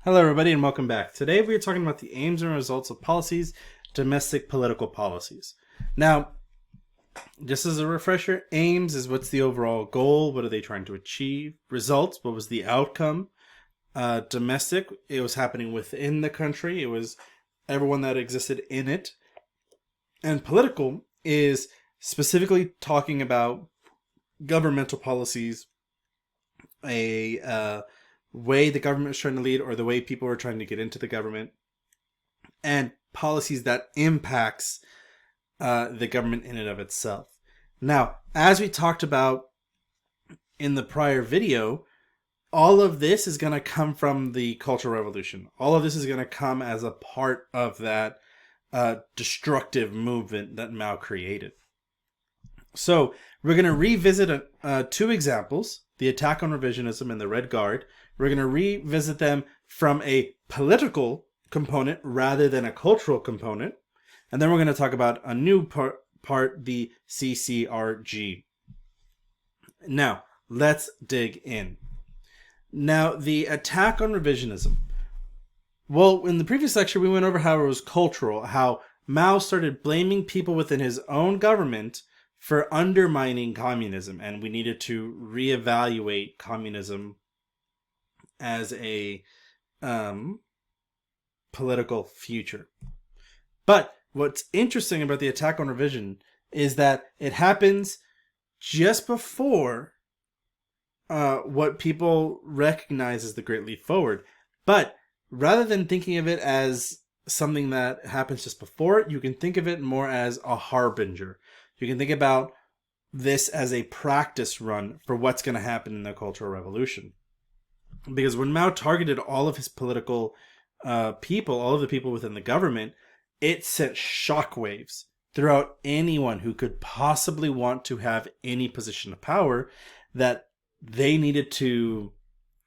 Hello, everybody, and welcome back. Today, we are talking about the aims and results of policies, domestic political policies. Now, just as a refresher, aims is what's the overall goal? What are they trying to achieve? Results, what was the outcome? Domestic, it was happening within the country. It was everyone that existed in it. And political is specifically talking about governmental policies, a way the government is trying to lead or the way people are trying to get into the government, and policies that impacts the government in and of itself. Now, as we talked about in the prior video, all of this is going to come from the Cultural Revolution. All of this is going to come as a part of that destructive movement that Mao created. So we're going to revisit two examples, the attack on revisionism and the Red Guard. We're going to revisit them from a political component rather than a cultural component. And then we're going to talk about a new part, the CCRG. Now, let's dig in. Now, the attack on revisionism. Well, in the previous lecture, we went over how it was cultural, how Mao started blaming people within his own government for undermining communism, and we needed to reevaluate communism as a political future. But what's interesting about the attack on revision is that it happens just before what people recognize as the Great Leap Forward. But rather than thinking of it as something that happens just before it, you can think of it more as a harbinger. You can think about this as a practice run for what's going to happen in the Cultural Revolution. Because when Mao targeted all of his political people, all of the people within the government, it sent shockwaves throughout anyone who could possibly want to have any position of power, that they needed to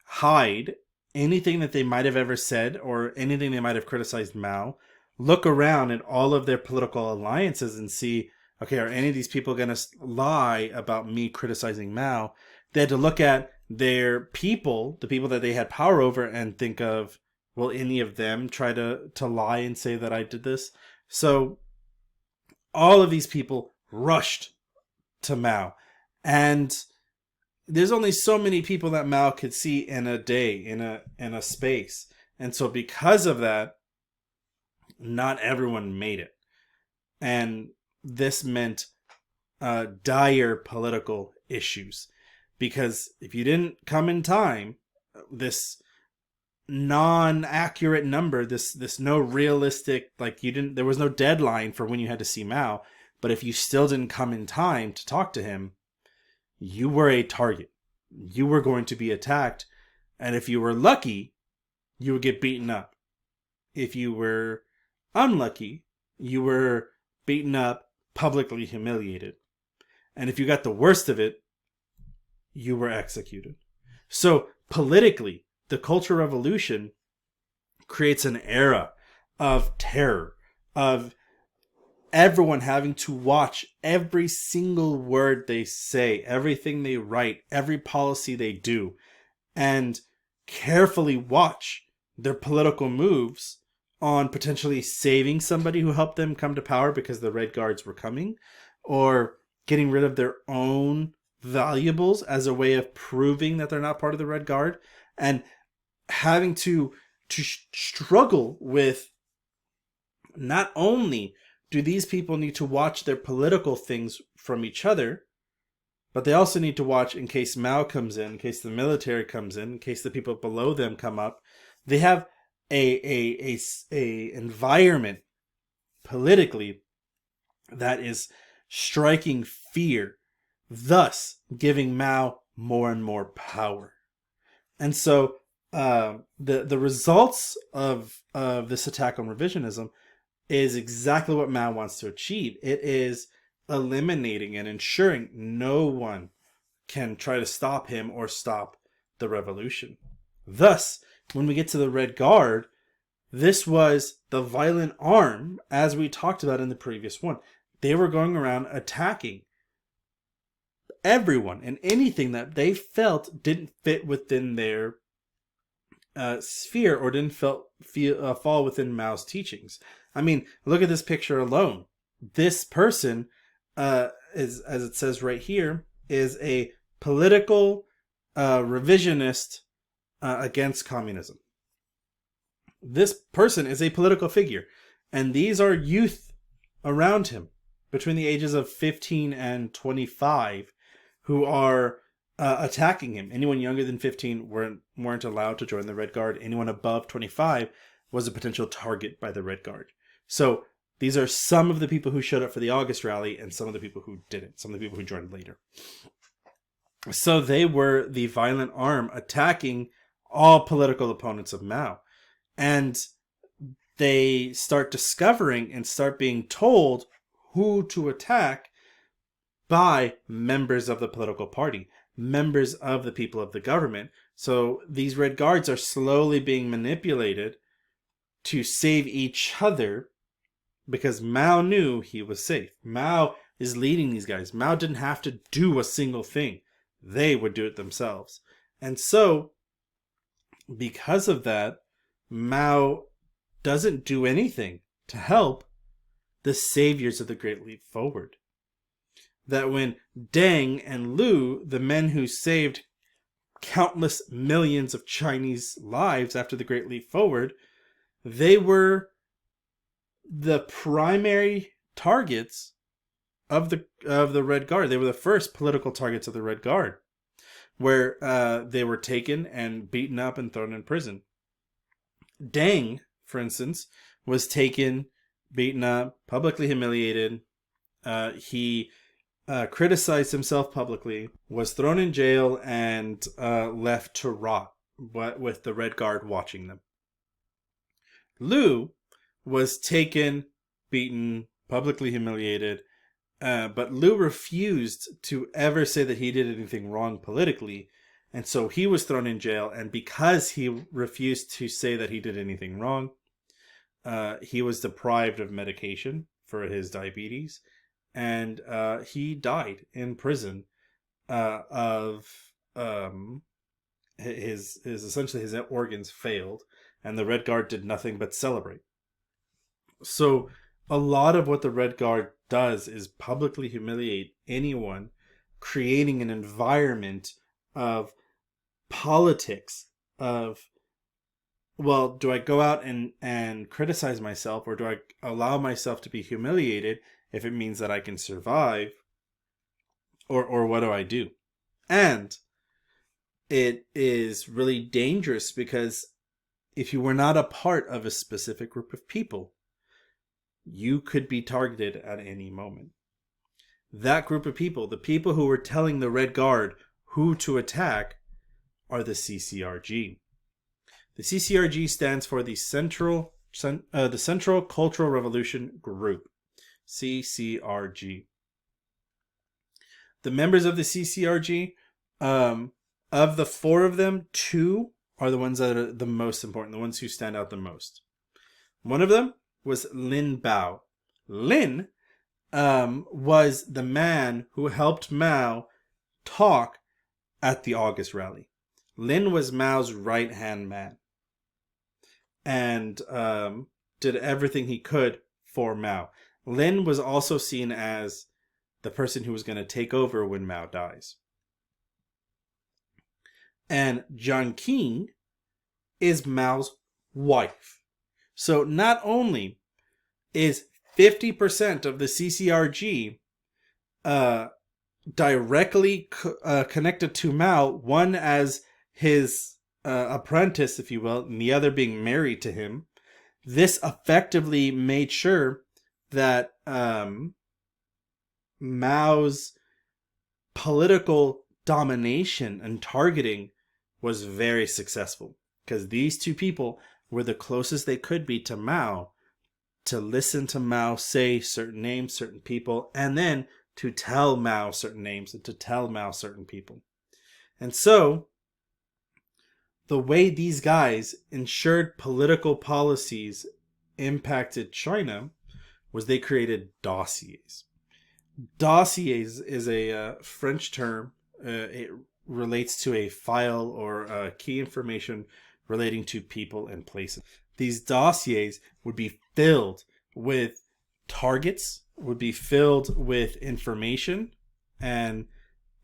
hide anything that they might have ever said or anything they might have criticized Mao, look around at all of their political alliances and see, okay, are any of these people going to lie about me criticizing Mao? They had to look at their people, the people that they had power over, and think of, will any of them try to lie and say that I did this? So all of these people rushed to Mao. And there's only so many people that Mao could see in a day, in a space. And so because of that, not everyone made it. And this meant dire political issues. Because if you didn't come in time, this non-accurate number, this no realistic, there was no deadline for when you had to see Mao, but if you still didn't come in time to talk to him, you were a target. You were going to be attacked, and if you were lucky, you would get beaten up. If you were unlucky, you were beaten up, publicly humiliated. And if you got the worst of it, you were executed. So politically, the Cultural Revolution creates an era of terror, of everyone having to watch every single word they say, everything they write, every policy they do, and carefully watch their political moves on potentially saving somebody who helped them come to power because the Red Guards were coming, or getting rid of their own valuables as a way of proving that they're not part of the Red Guard, and having to struggle with, not only do these people need to watch their political things from each other, but they also need to watch in case Mao comes in case the military comes in case the people below them come up. They have a environment politically that is striking fear, thus giving Mao more and more power. And so the results of this attack on revisionism is exactly what Mao wants to achieve. It is eliminating and ensuring no one can try to stop him or stop the revolution. Thus, when we get to the Red Guard, this was the violent arm, as we talked about in the previous one. They were going around attacking everyone and anything that they felt didn't fit within their sphere or didn't fall within Mao's teachings. I mean, look at this picture alone. This person, is, as it says right here, is a political revisionist against communism. This person is a political figure, and these are youth around him between the ages of 15 and 25 who are attacking him. Anyone younger than 15 weren't allowed to join the Red Guard. Anyone above 25 was a potential target by the Red Guard. So these are some of the people who showed up for the August rally and some of the people who didn't, some of the people who joined later. So they were the violent arm attacking all political opponents of Mao. And they start discovering and start being told who to attack by members of the political party, members of the people of the government. So these Red Guards are slowly being manipulated to save each other because Mao knew he was safe. Mao is leading these guys. Mao didn't have to do a single thing. They would do it themselves. And so, because of that, Mao doesn't do anything to help the saviors of the Great Leap Forward. That when Deng and Liu, the men who saved countless millions of Chinese lives after the Great Leap Forward, they were the primary targets of the Red Guard. They were the first political targets of the Red Guard, where they were taken and beaten up and thrown in prison. Deng, for instance, was taken, beaten up, publicly humiliated. He criticized himself publicly, was thrown in jail, and left to rot, but with the Red Guard watching them. Liu was taken, beaten, publicly humiliated, but Liu refused to ever say that he did anything wrong politically, and so he was thrown in jail, and because he refused to say that he did anything wrong, he was deprived of medication for his diabetes, and he died in prison of his essentially his organs failed, and the Red Guard did nothing but celebrate. So a lot of what the Red Guard does is publicly humiliate anyone, creating an environment of politics of, well, do I go out and criticize myself, or do I allow myself to be humiliated if it means that I can survive, or what do I do? And it is really dangerous because if you were not a part of a specific group of people, you could be targeted at any moment. That group of people, the people who were telling the Red Guard who to attack, are the CCRG. The CCRG stands for the Central Cultural Revolution Group, CCRG. The members of the CCRG, of the four of them, two are the ones that are the most important, the ones who stand out the most. One of them was Lin Bao. Lin was the man who helped Mao talk at the August rally. Lin was Mao's right-hand man and did everything he could for Mao. Lin was also seen as the person who was going to take over when Mao dies. And Jiang Qing is Mao's wife. So not only is 50% of the CCRG directly connected to Mao, one as his apprentice, if you will, and the other being married to him, this effectively made sure that Mao's political domination and targeting was very successful, because these two people were the closest they could be to Mao, to listen to Mao say certain names, certain people, and then to tell Mao certain names and to tell Mao certain people. And so the way these guys ensured political policies impacted China was they created dossiers. Dossiers is a French term. It relates to a file or key information relating to people and places. These dossiers would be filled with targets, would be filled with information, and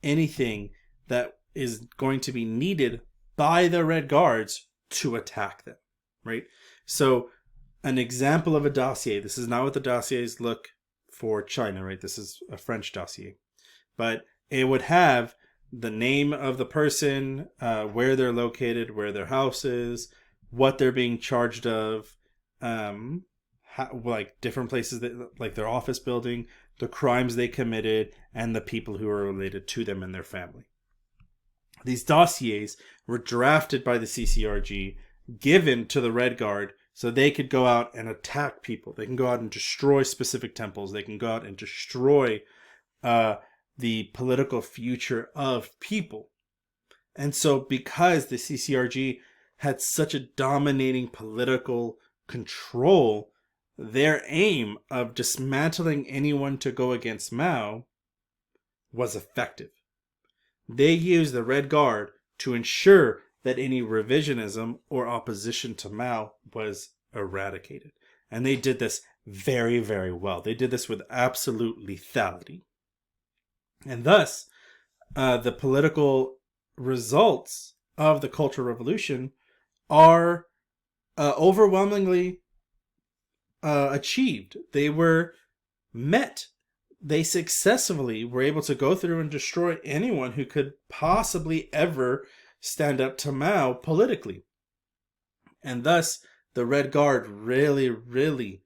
anything that is going to be needed by the Red Guards to attack them, right? So an example of a dossier, this is not what the dossiers look for China, right? This is a French dossier. But it would have the name of the person, where they're located, where their house is, what they're being charged of, like different places, like their office building, the crimes they committed, and the people who are related to them and their family. These dossiers were drafted by the CCRG, given to the Red Guard, so they could go out and attack people. They can go out and destroy specific temples. They can go out and destroy the political future of people. And so because the CCRG had such a dominating political control, their aim of dismantling anyone to go against Mao was effective. They used the Red Guard to ensure that any revisionism or opposition to Mao was eradicated. And they did this very, very well. They did this with absolute lethality. And thus, the political results of the Cultural Revolution are overwhelmingly achieved. They were met. They successfully were able to go through and destroy anyone who could possibly ever stand up to Mao politically. And thus, the Red Guard really, really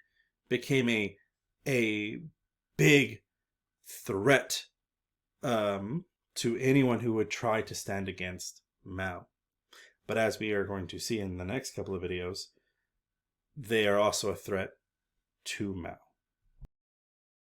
became a big threat to anyone who would try to stand against Mao. But as we are going to see in the next couple of videos, they are also a threat to Mao.